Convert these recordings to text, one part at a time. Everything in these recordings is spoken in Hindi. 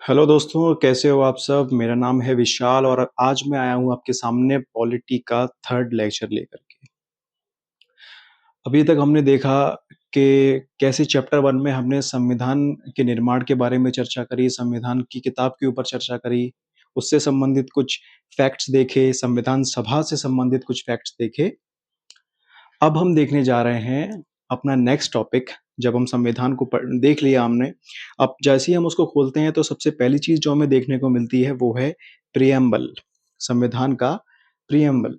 हेलो दोस्तों, कैसे हो आप सब? मेरा नाम है विशाल और आज मैं आया हूँ आपके सामने पॉलिटी का थर्ड लेक्चर लेकर के। अभी तक हमने देखा कि कैसे चैप्टर 1 में हमने संविधान के निर्माण के बारे में चर्चा करी, संविधान की किताब के ऊपर चर्चा करी, उससे संबंधित कुछ फैक्ट्स देखे, संविधान सभा से संबंधित कुछ फैक्ट्स देखे। अब हम देखने जा रहे हैं अपना नेक्स्ट टॉपिक। जब हम संविधान को देख लिया हमने, अब जैसे ही हम उसको खोलते हैं तो सबसे पहली चीज जो हमें देखने को मिलती है वो है प्रियम्बल, संविधान का प्रियम्बल।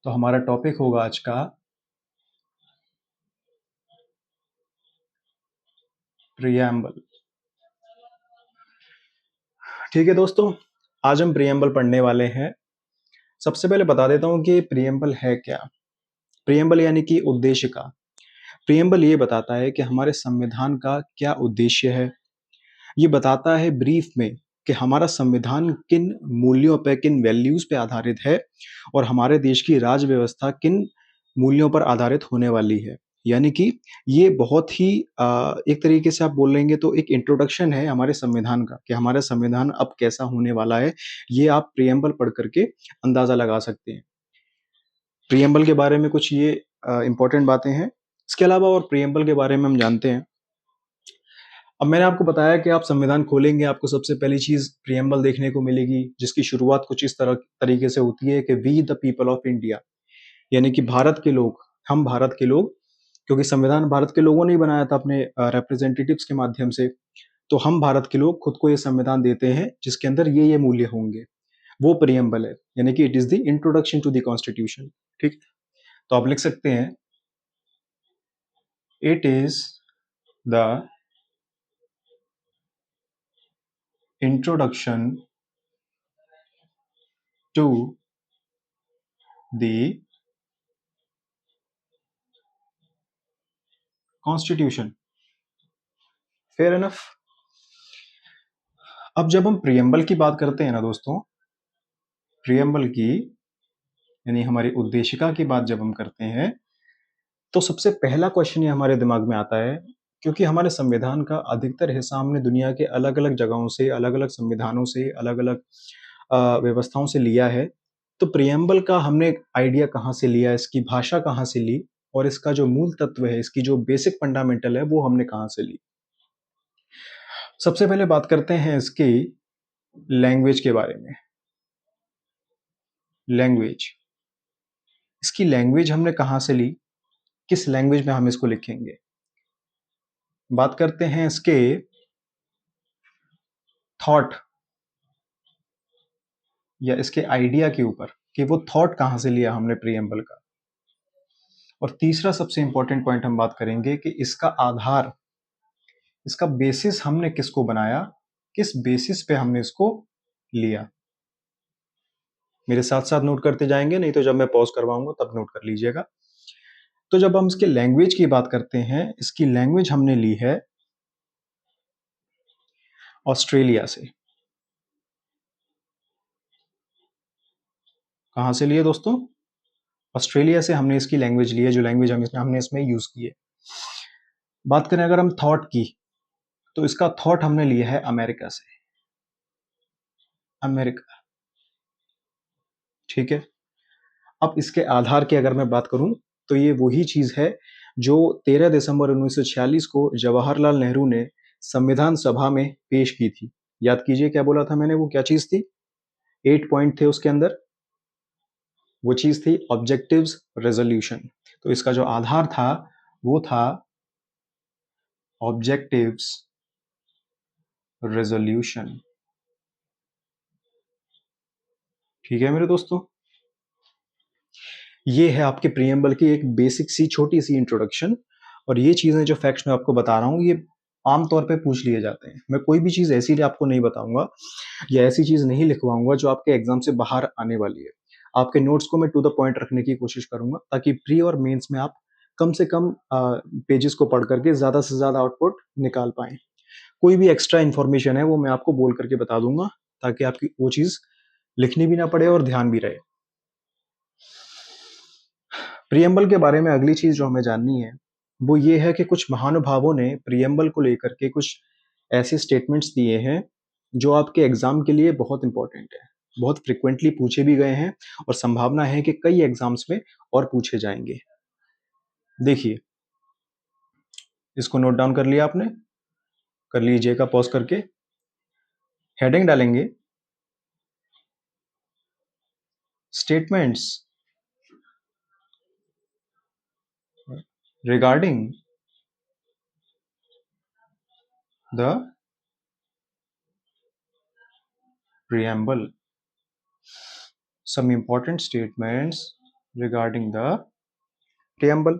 तो हमारा टॉपिक होगा आज का प्रियम्बल। ठीक है दोस्तों, आज हम प्रियम्बल पढ़ने वाले हैं। सबसे पहले बता देता हूं कि प्रियम्बल है क्या। प्रियम्बल यानी कि उद्देश्य का। प्रियम्बल ये बताता है कि हमारे संविधान का क्या उद्देश्य है। ये बताता है ब्रीफ में कि हमारा संविधान किन मूल्यों पे, किन वैल्यूज पे आधारित है और हमारे देश की राज व्यवस्था किन मूल्यों पर आधारित होने वाली है। यानी कि ये बहुत ही एक तरीके से आप बोल लेंगे तो एक इंट्रोडक्शन है हमारे संविधान का कि हमारा संविधान अब कैसा होने वाला है। ये आप प्रियम्बल पढ़ करके अंदाजा लगा सकते हैं। प्रियम्बल के बारे में कुछ ये इंपॉर्टेंट बातें हैं। इसके अलावा और प्रियम्बल के बारे में हम जानते हैं। अब मैंने आपको बताया कि आप संविधान खोलेंगे, आपको सबसे पहली चीज प्रियम्बल देखने को मिलेगी, जिसकी शुरुआत कुछ इस तरह तरीके से होती है कि we the people of India, यानी कि भारत के लोग, हम भारत के लोग, क्योंकि संविधान भारत के लोगों ने ही बनाया था अपने रिप्रेजेंटेटिव्स के माध्यम से। तो हम भारत के लोग खुद को ये संविधान देते हैं जिसके अंदर ये मूल्य होंगे। वो प्रियम्बल है, यानी कि it is the introduction to the constitution. ठीक, तो आप लिख सकते हैं it is the introduction to the constitution. Fair enough. अब जब हम प्रियम्बल की बात करते हैं ना दोस्तों, प्रियम्बल की यानी हमारी उद्देशिका की बात जब हम करते हैं तो सबसे पहला क्वेश्चन ये हमारे दिमाग में आता है, क्योंकि हमारे संविधान का अधिकतर हिस्सा हमने दुनिया के अलग अलग जगहों से, अलग अलग संविधानों से, अलग अलग व्यवस्थाओं से लिया है। तो प्रियम्बल का हमने आइडिया कहाँ से लिया, इसकी भाषा कहाँ से ली और इसका जो मूल तत्व है, इसकी जो बेसिक फंडामेंटल है, वो हमने कहाँ से ली। सबसे पहले बात करते हैं इसकी लैंग्वेज के बारे में। लैंग्वेज, इसकी लैंग्वेज हमने कहाँ से ली, किस लैंग्वेज में हम इसको लिखेंगे। बात करते हैं इसके थॉट या इसके आइडिया के ऊपर कि वो थॉट कहाँ से लिया हमने प्रियम्बल का। और तीसरा सबसे इंपॉर्टेंट पॉइंट हम बात करेंगे कि इसका आधार, इसका बेसिस हमने किसको बनाया, किस बेसिस पे हमने इसको लिया। मेरे साथ साथ नोट करते जाएंगे, नहीं तो जब मैं पॉज करवाऊंगा तब नोट कर लीजिएगा। तो जब हम इसके लैंग्वेज की बात करते हैं, इसकी लैंग्वेज हमने ली है ऑस्ट्रेलिया से। कहां से लिए दोस्तों? ऑस्ट्रेलिया से हमने इसकी लैंग्वेज ली है, जो लैंग्वेज हमने इसमें यूज की है। बात करें अगर हम थॉट की, तो इसका थॉट हमने लिया है अमेरिका से। अमेरिका, ठीक है। अब इसके आधार की अगर मैं बात करूं तो ये वही चीज है जो 13 दिसंबर 1946 को जवाहरलाल नेहरू ने संविधान सभा में पेश की थी। याद कीजिए क्या बोला था मैंने, वो क्या चीज थी? 8 पॉइंट थे उसके अंदर। वो चीज थी ऑब्जेक्टिव्स रेजोल्यूशन। तो इसका जो आधार था वो था ऑब्जेक्टिव्स रेजोल्यूशन। ठीक है मेरे दोस्तों, ये है आपके प्रियम्बल की एक बेसिक सी छोटी सी इंट्रोडक्शन। और ये चीजें जो फैक्ट्स मैं आपको बता रहा हूँ, ये आमतौर पे पूछ लिए जाते हैं। मैं कोई भी चीज ऐसी आपको नहीं बताऊंगा या ऐसी चीज नहीं लिखवाऊंगा जो आपके एग्जाम से बाहर आने वाली है। आपके नोट्स को मैं टू द पॉइंट रखने की कोशिश करूंगा ताकि प्री और मेंस में आप कम से कम पेजेस को पढ़ करके ज्यादा से ज्यादा आउटपुट निकाल पाए। कोई भी एक्स्ट्रा इन्फॉर्मेशन है वो मैं आपको बोल करके बता दूंगा ताकि आपकी वो चीज लिखनी भी ना पड़े और ध्यान भी रहे। प्रियम्बल के बारे में अगली चीज जो हमें जाननी है वो ये है कि कुछ महानुभावों ने प्रियम्बल को लेकर के कुछ ऐसे स्टेटमेंट्स दिए हैं जो आपके एग्जाम के लिए बहुत इंपॉर्टेंट है, बहुत फ्रिक्वेंटली पूछे भी गए हैं और संभावना है कि कई एग्जाम्स में और पूछे जाएंगे। देखिए, इसको नोट डाउन कर लिया आपने? कर लीजिएगा पॉज करके। हेडिंग डालेंगे statements regarding the preamble, some important statements regarding the preamble।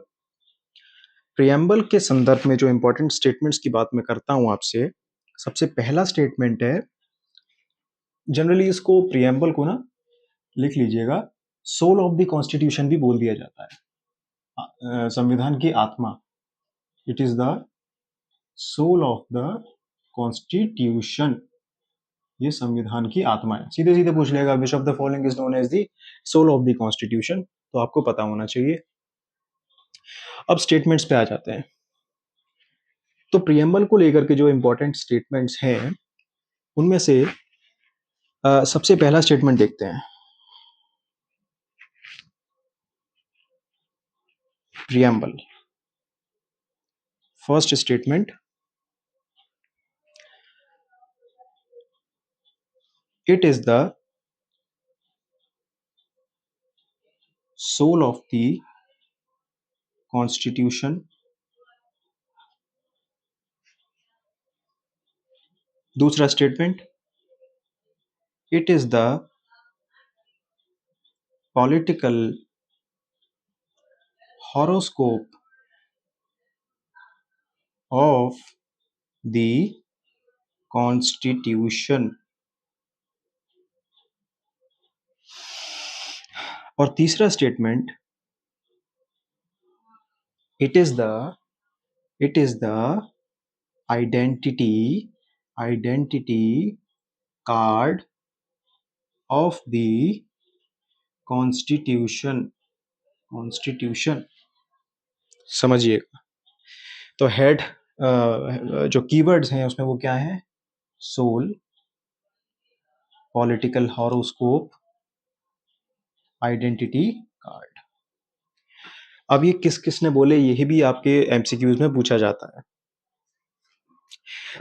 preamble के संदर्भ में जो important statements की बात मैं करता हूं आपसे, सबसे पहला स्टेटमेंट है, जनरली इसको preamble को ना लिख लीजिएगा, सोल ऑफ द कॉन्स्टिट्यूशन भी बोल दिया जाता है, संविधान की आत्मा। It is the soul of the constitution, ये संविधान की आत्मा है। सीधे सीधे पूछ लेगा which of the following is known as the soul of the constitution, तो आपको पता होना चाहिए। अब स्टेटमेंट्स पे आ जाते हैं। तो प्रियम्बल को लेकर के जो इंपॉर्टेंट स्टेटमेंट्स हैं उनमें से सबसे पहला स्टेटमेंट देखते हैं। Preamble, first statement, it is the soul of the constitution. दूसरा statement, it is the political horoscope of the constitution. और तीसरा statement, it is the identity card of the constitution. समझिएगा। तो हेड जो कीवर्ड्स हैं उसमें वो क्या है? Soul, political horoscope, identity card. अब ये किस किसने बोले, ये भी आपके एमसीक्यूज में पूछा जाता है।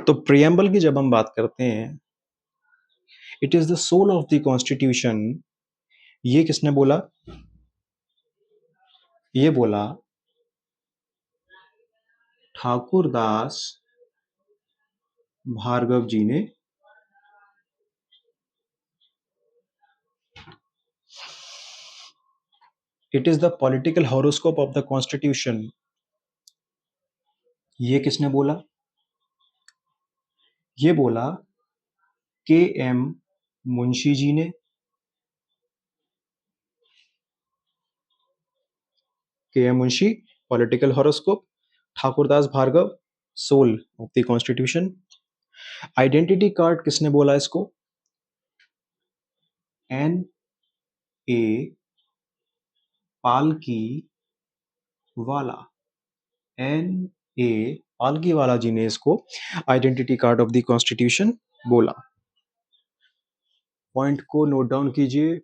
तो प्रियम्बल की जब हम बात करते हैं, it is the soul of the constitution, ये किसने बोला? ये बोला ठाकुरदास भार्गव जी ने। It is the political horoscope of the constitution, ये किसने बोला? ये बोला के एम मुंशी जी ने। K M Munshi, political horoscope, Thakurdas Bhargava, soul of the constitution. Identity card किसने बोला इसको? एन ए पालकी वाला, एन ए पालकी वाला जी ने इसको identity card of the constitution बोला। पॉइंट को नोट डाउन कीजिए,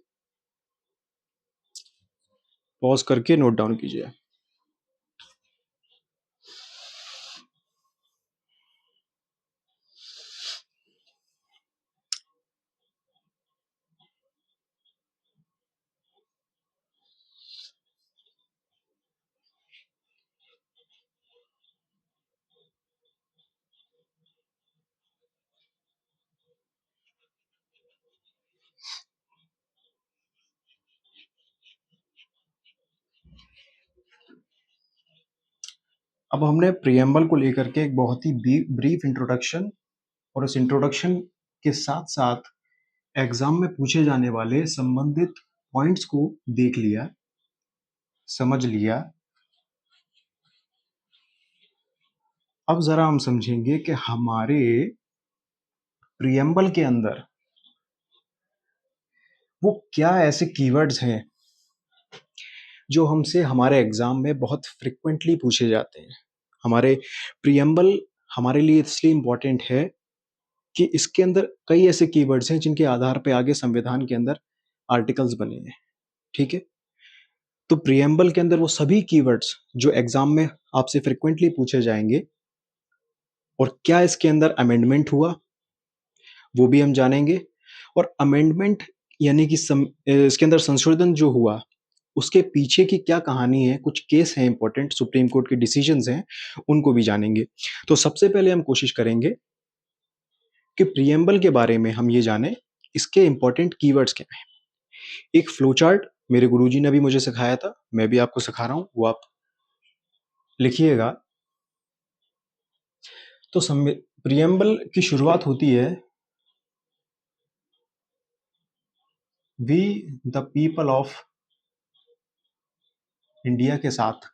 पॉज करके नोट डाउन कीजिए। अब हमने प्रियम्बल को लेकर के एक बहुत ही ब्रीफ इंट्रोडक्शन, और उस इंट्रोडक्शन के साथ साथ एग्जाम में पूछे जाने वाले संबंधित पॉइंट्स को देख लिया, समझ लिया। अब जरा हम समझेंगे कि हमारे प्रियम्बल के अंदर वो क्या ऐसे कीवर्ड्स हैं जो हमसे हमारे एग्जाम में बहुत फ्रिक्वेंटली पूछे जाते हैं। हमारे प्रियम्बल हमारे लिए इसलिए इम्पोर्टेंट है कि इसके अंदर कई ऐसे कीवर्ड्स हैं जिनके आधार पे आगे संविधान के अंदर आर्टिकल्स बने हैं, ठीक है? तो प्रिएम्बल के अंदर वो सभी कीवर्ड्स जो एग्जाम में आपसे फ्रिक्वेंटली पूछे जाएंगे, और क्या इसके अंदर अमेंडमेंट हुआ वो भी हम जानेंगे। और अमेंडमेंट यानी कि इसके अंदर संशोधन जो हुआ उसके पीछे की क्या कहानी है, कुछ केस हैं इंपॉर्टेंट, सुप्रीम कोर्ट के डिसीजंस हैं, उनको भी जानेंगे। तो सबसे पहले हम कोशिश करेंगे कि प्रिएम्बल के बारे में हम ये जाने, इसके इंपॉर्टेंट कीवर्ड्स क्या हैं। एक फ्लो चार्ट मेरे गुरुजी ने भी मुझे सिखाया था, मैं भी आपको सिखा रहा हूं, वो आप लिखिएगा। तो प्रिएम्बल की शुरुआत होती है, we the people of India के साथ,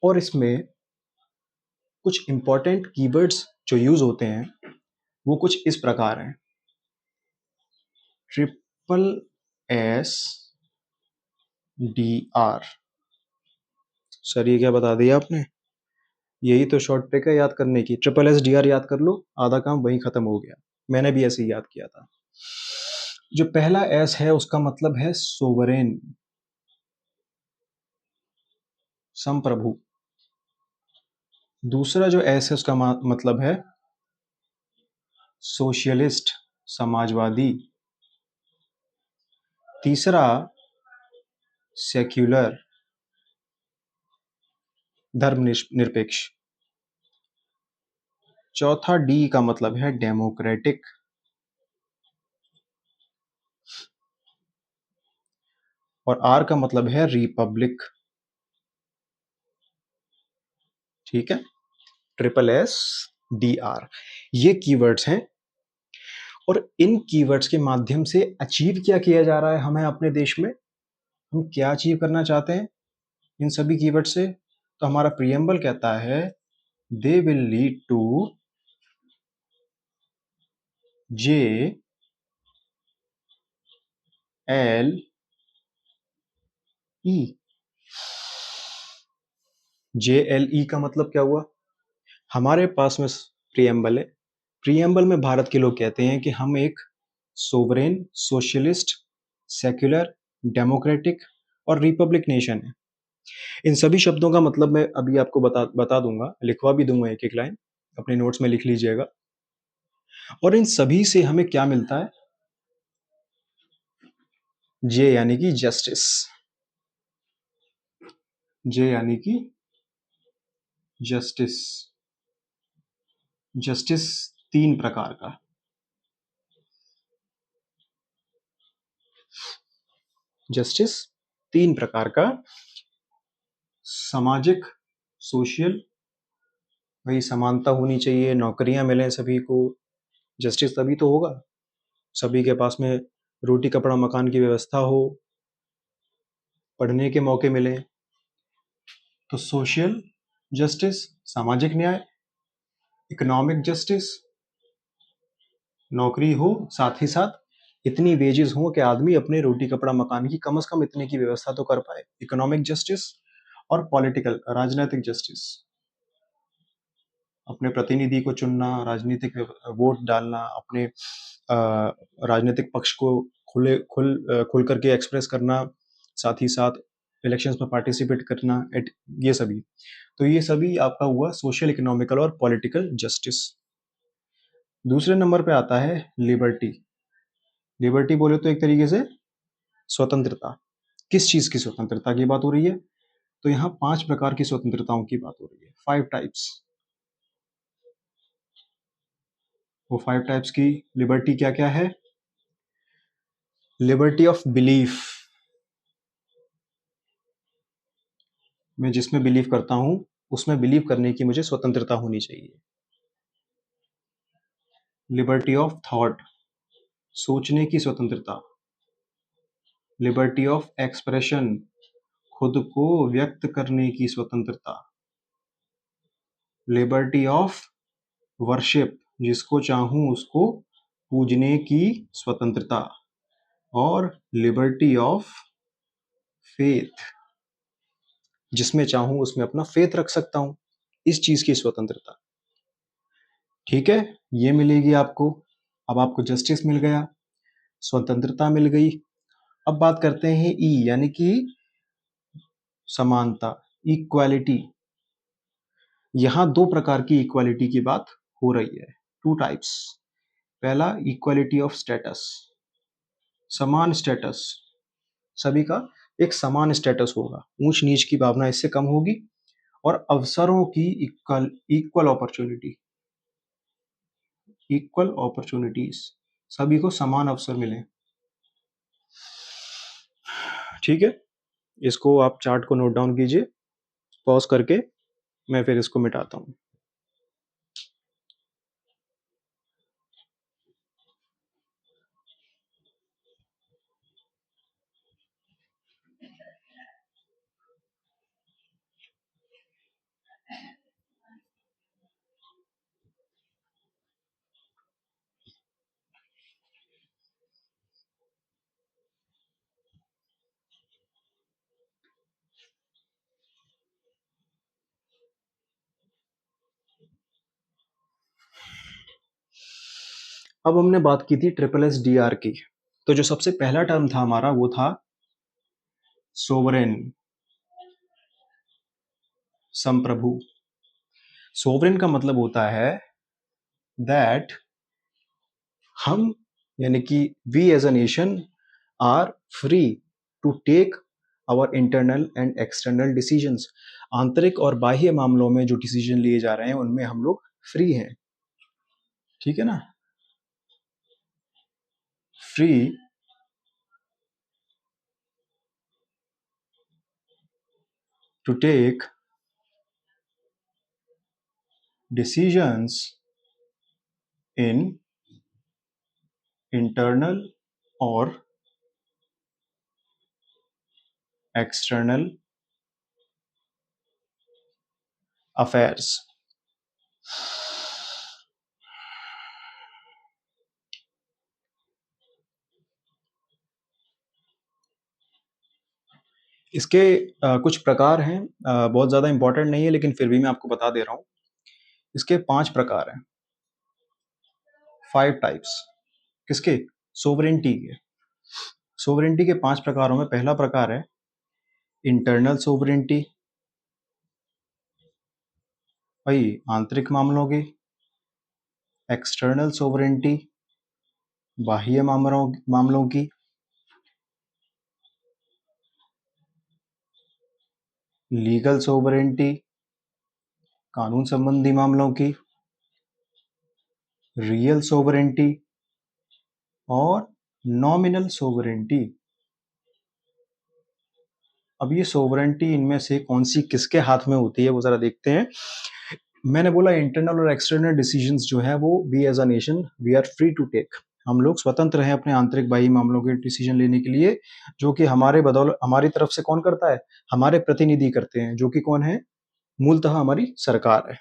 और इसमें कुछ इंपॉर्टेंट कीवर्ड्स जो यूज होते हैं वो कुछ इस प्रकार हैं। SSSDR, सर ये क्या बता दिया आपने? यही तो शॉर्ट ट्रिक है याद करने की, SSSDR याद कर लो, आधा काम वहीं खत्म हो गया। मैंने भी ऐसे ही याद किया था। जो पहला एस है उसका मतलब है सोवरेन, संप्रभु। दूसरा जो एस है उसका मतलब है सोशलिस्ट, समाजवादी। तीसरा सेक्युलर, धर्मनिरपेक्ष। चौथा डी का मतलब है डेमोक्रेटिक। और आर का मतलब है रिपब्लिक। ठीक है, SSSDR, ये कीवर्ड्स हैं। और इन कीवर्ड्स के माध्यम से अचीव क्या किया जा रहा है हमें अपने देश में, हम क्या अचीव करना चाहते हैं इन सभी कीवर्ड से? तो हमारा प्रिएम्बल कहता है they will lead to JLE। JLE का मतलब क्या हुआ? हमारे पास में प्रिएम्बल है, प्रिएम्बल में भारत के लोग कहते हैं कि हम एक सोवरेन, सोशलिस्ट, सेक्युलर, डेमोक्रेटिक और रिपब्लिक नेशन है। इन सभी शब्दों का मतलब मैं अभी आपको बता दूंगा, लिखवा भी दूंगा एक एक लाइन, अपने नोट्स में लिख लीजिएगा। और इन सभी से हमें क्या मिलता है? जे यानी कि जस्टिस। जे यानी कि जस्टिस। जस्टिस तीन प्रकार का, जस्टिस तीन प्रकार का। सामाजिक, सोशल, भाई समानता होनी चाहिए, नौकरियां मिलें सभी को, जस्टिस तभी तो होगा। सभी के पास में रोटी कपड़ा मकान की व्यवस्था हो, पढ़ने के मौके मिले। तो सोशल जस्टिस, सामाजिक न्याय। इकोनॉमिक जस्टिस, नौकरी हो, साथ ही साथ इतनी वेजेस हो कि आदमी अपने रोटी कपड़ा मकान की कम से कम इतने की व्यवस्था तो कर पाए, इकोनॉमिक जस्टिस। और पॉलिटिकल, राजनीतिक जस्टिस, अपने प्रतिनिधि को चुनना, राजनीतिक वोट डालना, अपने राजनीतिक पक्ष को खुल करके एक्सप्रेस करना, साथ ही साथ इलेक्शंस में पार्टिसिपेट करना, ये सभी। तो ये सभी आपका हुआ सोशल, इकोनॉमिकल और पॉलिटिकल जस्टिस। दूसरे नंबर पे आता है लिबर्टी। लिबर्टी बोले तो एक तरीके से स्वतंत्रता। किस चीज की स्वतंत्रता की बात हो रही है? तो यहाँ 5 प्रकार की स्वतंत्रताओं की बात हो रही है, 5 टाइप्स। वो 5 टाइप्स की लिबर्टी क्या क्या है? लिबर्टी ऑफ बिलीफ, मैं जिसमें बिलीव करता हूं उसमें बिलीव करने की मुझे स्वतंत्रता होनी चाहिए। लिबर्टी ऑफ थॉट, सोचने की स्वतंत्रता। लिबर्टी ऑफ एक्सप्रेशन, खुद को व्यक्त करने की स्वतंत्रता। लिबर्टी ऑफ वर्शिप, जिसको चाहूं उसको पूजने की स्वतंत्रता। और लिबर्टी ऑफ फेथ, जिसमें चाहूं उसमें अपना फेथ रख सकता हूं, इस चीज की स्वतंत्रता। ठीक है, ये मिलेगी आपको। अब आपको जस्टिस मिल गया, स्वतंत्रता मिल गई। अब बात करते हैं ई यानी कि समानता, इक्वालिटी। यहां दो प्रकार की इक्वालिटी की बात हो रही है, टू टाइप्स। पहला इक्वालिटी ऑफ स्टेटस, समान स्टेटस, सभी का एक समान स्टेटस होगा, ऊंच नीच की भावना इससे कम होगी। और अवसरों की equal equal opportunity, equal opportunities, सभी को समान अवसर मिले। ठीक है, इसको आप चार्ट को नोट डाउन कीजिए, पॉज करके मैं फिर इसको मिटाता हूं। अब हमने बात की थी ट्रिपल एस डी आर की। तो जो सबसे पहला टर्म था हमारा वो था सोवरेन, संप्रभु। सोवरेन का मतलब होता है दैट हम यानी कि we as a nation are free to take our internal and external decisions. आंतरिक और बाह्य मामलों में जो डिसीजन लिए जा रहे हैं उनमें हम लोग फ्री हैं। ठीक है ना, free to take decisions in internal और एक्सटर्नल अफेयर्स। इसके कुछ प्रकार हैं, बहुत ज़्यादा इंपॉर्टेंट नहीं है लेकिन फिर भी मैं आपको बता दे रहा हूँ। इसके 5 प्रकार हैं, 5 टाइप्स। किसके? सोवरेंटी के। सोवरेंटी के 5 प्रकारों में पहला प्रकार है इंटरनल सोवरेंटी, भाई आंतरिक मामलों की। एक्सटर्नल सोवरेंटी, बाह्य मामलों की। लीगल सोवरेंटी, कानून संबंधी मामलों की। रियल सोवरेंटी और नॉमिनल सोवरेंटी। अब ये सोवरेंटी इनमें से कौन सी किसके हाथ में होती है वो जरा देखते हैं। मैंने बोला इंटरनल और एक्सटर्नल डिसीजंस जो है वो we as a nation we are free to take. हम लोग स्वतंत्र हैं अपने आंतरिक बाह्य मामलों के डिसीजन लेने के लिए, जो कि हमारे बदौलत हमारी तरफ से कौन करता है? हमारे प्रतिनिधि करते हैं, जो कि कौन है? मूलतः हमारी सरकार है,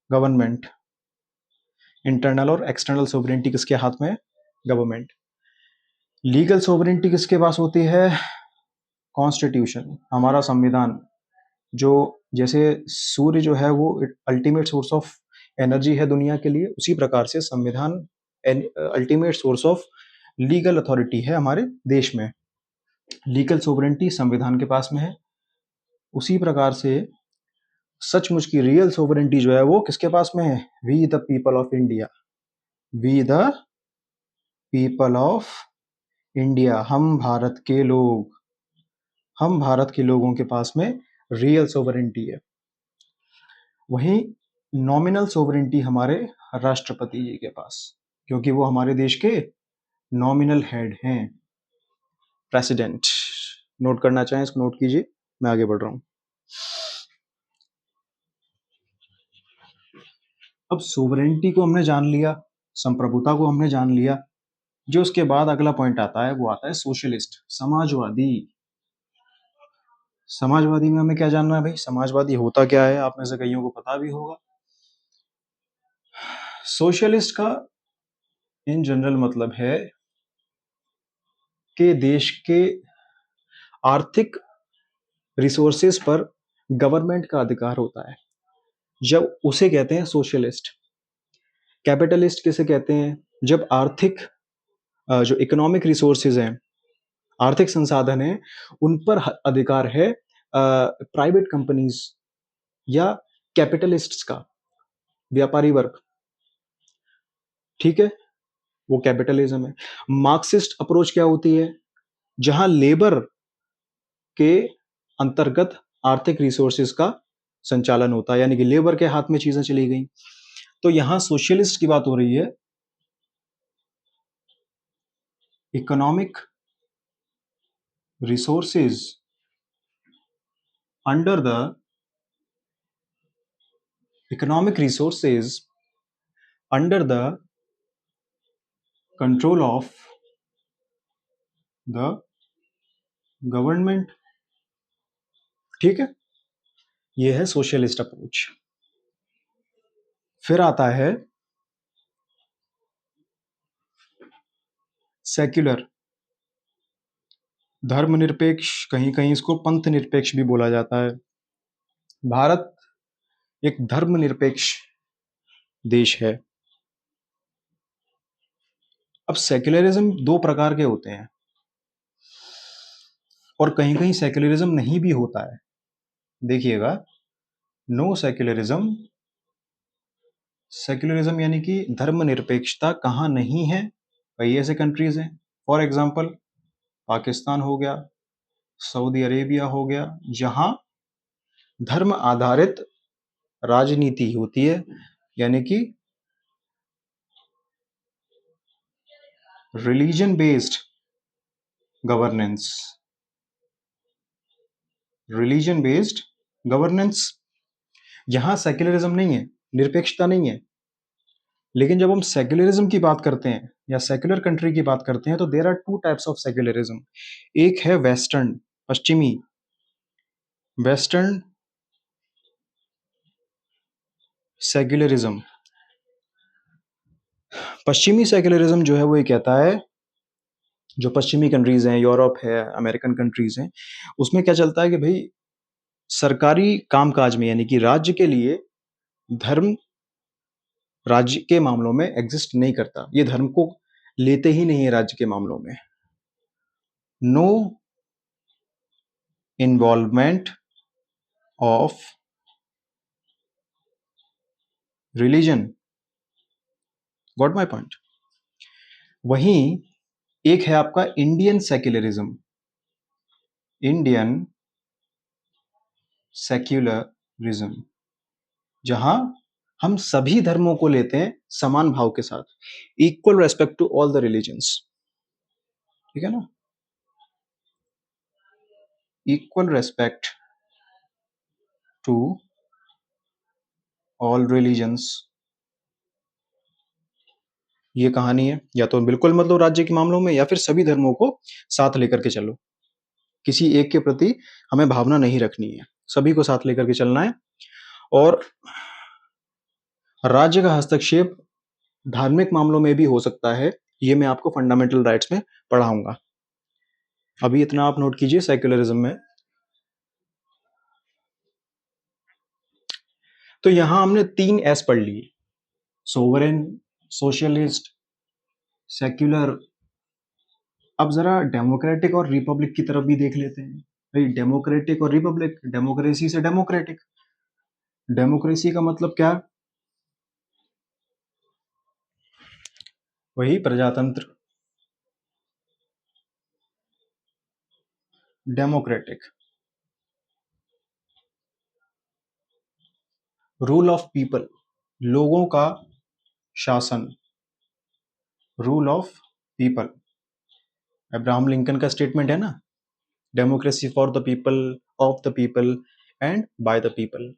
गवर्नमेंट। इंटरनल और एक्सटर्नल सोवरेंटी किसके हाथ में है? गवर्नमेंट। लीगल सोवरेंटी किसके पास होती है? कॉन्स्टिट्यूशन, हमारा संविधान। जो जैसे सूर्य जो है वो अल्टीमेट सोर्स ऑफ एनर्जी है दुनिया के लिए, उसी प्रकार से संविधान ultimate source of legal authority है हमारे देश में। लीगल सोवरेंटी संविधान के पास में है। उसी प्रकार से सचमुच की रियल सोवरेंटी जो है वो किसके पास में है? We the people of India. We the people of India, हम भारत के लोग, हम भारत के लोगों के पास में रियल सोवरेंटी है। वहीं नॉमिनल सोवरेंटी हमारे राष्ट्रपति जी के पास, क्योंकि वो हमारे देश के नॉमिनल हेड हैं, प्रेसिडेंट। नोट करना चाहें इसको नोट कीजिए, मैं आगे बढ़ रहा हूं। अब सोवरेंटी को हमने जान लिया, संप्रभुता को हमने जान लिया। जो उसके बाद अगला पॉइंट आता है वो आता है सोशलिस्ट, समाजवादी। समाजवादी में हमें क्या जानना है भाई? समाजवादी होता क्या है? आप में से कईयों को पता भी होगा। सोशलिस्ट का इन जनरल मतलब है कि देश के आर्थिक रिसोर्सेज पर गवर्नमेंट का अधिकार होता है, जब उसे कहते हैं सोशलिस्ट। कैपिटलिस्ट किसे कहते हैं? जब आर्थिक जो इकोनॉमिक रिसोर्सेज हैं, आर्थिक संसाधन हैं, उन पर अधिकार है प्राइवेट कंपनीज या कैपिटलिस्ट्स का, व्यापारी वर्ग। ठीक है, वो कैपिटलिज्म है। मार्क्सिस्ट अप्रोच क्या होती है? जहां लेबर के अंतर्गत आर्थिक रिसोर्सेज का संचालन होता है, यानी कि लेबर के हाथ में चीजें चली गई। तो यहां सोशलिस्ट की बात हो रही है, economic resources under the economic resources under the control of the government. ठीक है, ये है सोशलिस्ट अप्रोच। फिर आता है सेक्युलर, धर्मनिरपेक्ष, कहीं कहीं इसको पंथ निरपेक्ष भी बोला जाता है। भारत एक धर्मनिरपेक्ष देश है। अब सेक्युलरिज्म दो प्रकार के होते हैं, और कहीं कहीं सेक्युलरिज्म नहीं भी होता है। देखिएगा, नो सेक्युलरिज्म, सेक्युलरिज्म यानी कि धर्मनिरपेक्षता कहाँ नहीं है, कई ऐसे कंट्रीज हैं। फॉर एग्जाम्पल पाकिस्तान हो गया, सऊदी अरेबिया हो गया, जहां धर्म आधारित राजनीति होती है, यानी कि religion based governance, religion based governance, यहां सेक्युलरिज्म नहीं है, निरपेक्षता नहीं है। लेकिन जब हम सेक्युलरिज्म की बात करते हैं या सेक्युलर कंट्री की बात करते हैं, तो there are two types of secularism. एक है वेस्टर्न, पश्चिमी, वेस्टर्न सेक्युलरिज्म। पश्चिमी सेक्युलरिज्म जो है वो ये कहता है, जो पश्चिमी कंट्रीज हैं, यूरोप है, अमेरिकन कंट्रीज हैं, उसमें क्या चलता है कि भाई सरकारी कामकाज में, यानी कि राज्य के लिए धर्म राज्य के मामलों में एग्जिस्ट नहीं करता, ये धर्म को लेते ही नहीं है राज्य के मामलों में। No involvement of religion, got my point. वहीं एक है आपका इंडियन सेक्युलरिज्म, इंडियन सेक्युलरिज्म, जहां हम सभी धर्मों को लेते हैं समान भाव के साथ, equal respect to all the religions. ठीक है ना, equal respect to all religions, ये कहानी है। या तो बिल्कुल मतलब राज्य के मामलों में, या फिर सभी धर्मों को साथ लेकर के चलो, किसी एक के प्रति हमें भावना नहीं रखनी है, सभी को साथ लेकर के चलना है। और राज्य का हस्तक्षेप धार्मिक मामलों में भी हो सकता है, ये मैं आपको फंडामेंटल राइट्स में पढ़ाऊंगा। अभी इतना आप नोट कीजिए सेक्युलरिज्म में। तो यहां हमने 3 एस पढ़ ली, सोवरेन, सोशलिस्ट, सेक्युलर। अब जरा डेमोक्रेटिक और रिपब्लिक की तरफ भी देख लेते हैं। भाई डेमोक्रेटिक और रिपब्लिक, डेमोक्रेसी से डेमोक्रेटिक, डेमोक्रेसी का मतलब क्या? वही प्रजातंत्र, डेमोक्रेटिक, रूल ऑफ पीपल, लोगों का शासन, rule of people. Abraham Lincoln का स्टेटमेंट है ना, democracy for the people, of the people and by the people.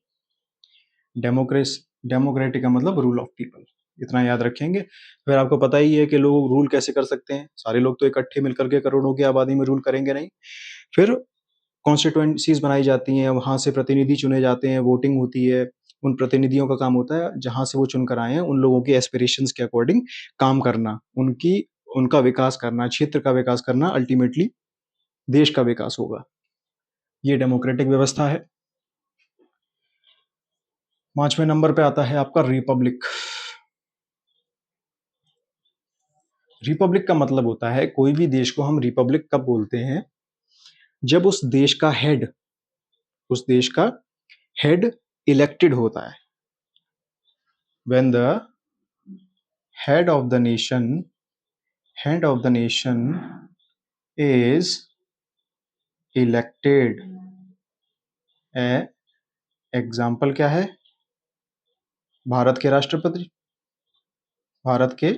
Democracy, democratic का मतलब रूल ऑफ पीपल, इतना याद रखेंगे। फिर आपको पता ही है कि लोग रूल कैसे कर सकते हैं, सारे लोग तो इकट्ठे मिलकर के करोड़ों की आबादी में रूल करेंगे नहीं। फिर कॉन्स्टिट्यूएंसीज बनाई जाती हैं, वहां से प्रतिनिधि चुने जाते हैं, वोटिंग होती है। उन प्रतिनिधियों का काम होता है जहां से वो चुन कर आए हैं, उन लोगों के एस्पिरेशंस के अकॉर्डिंग काम करना, उनका विकास करना, क्षेत्र का विकास करना, अल्टीमेटली देश का विकास होगा। ये डेमोक्रेटिक व्यवस्था है। 5वें नंबर पे आता है आपका रिपब्लिक। रिपब्लिक का मतलब होता है, कोई भी देश को हम रिपब्लिक कब बोलते हैं, जब उस देश का हेड इलेक्टेड होता है। When the head of the nation is elected. Example क्या है? भारत के राष्ट्रपति, भारत के